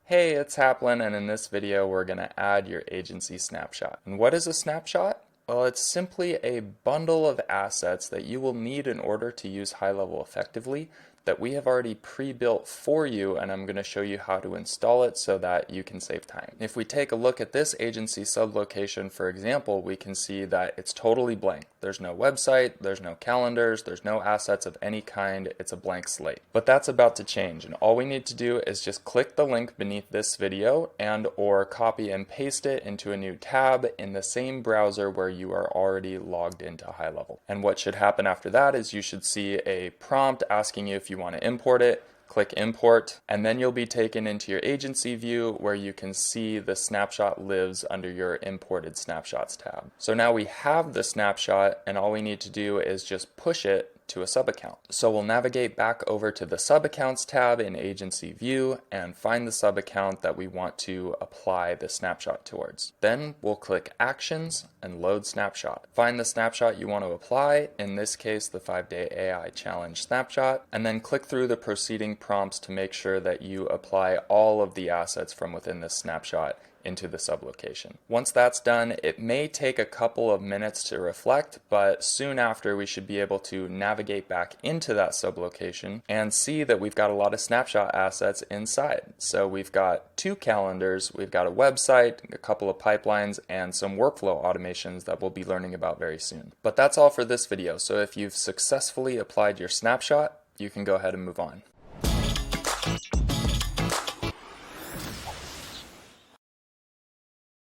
Hey, it's Haplin, and in this video we're going to add your agency snapshot. And what is a snapshot? Well, it's simply a bundle of assets that you will need in order to use high-level effectively that we have already pre-built for you, and I'm going to show you how to install it so that you can save time. If we take a look at this agency sublocation, for example, we can see that it's totally blank. There's no website, there's no calendars, there's no assets of any kind. It's a blank slate. But that's about to change, and all we need to do is just click the link beneath this video or copy and paste it into a new tab in the same browser where you are already logged into HighLevel. And what should happen after that is you should see a prompt asking you if you want to import it. Click import, and then you'll be taken into your agency view where you can see the snapshot lives under your imported snapshots tab. So now we have the snapshot, and all we need to do is just push it to a sub-account. So we'll navigate back over to the sub-accounts tab in agency view and find the sub-account that we want to apply the snapshot towards. Then we'll click actions and load snapshot. Find the snapshot you want to apply, in this case the 5-day AI challenge snapshot, and then click through the preceding prompts to make sure that you apply all of the assets from within this snapshot into the sublocation. Once that's done, it may take a couple of minutes to reflect, but soon after we should be able to navigate back into that sublocation and see that we've got a lot of snapshot assets inside. So we've got 2 calendars, we've got a website, a couple of pipelines, and some workflow automations that we'll be learning about very soon. But that's all for this video. So if you've successfully applied your snapshot, you can go ahead and move on.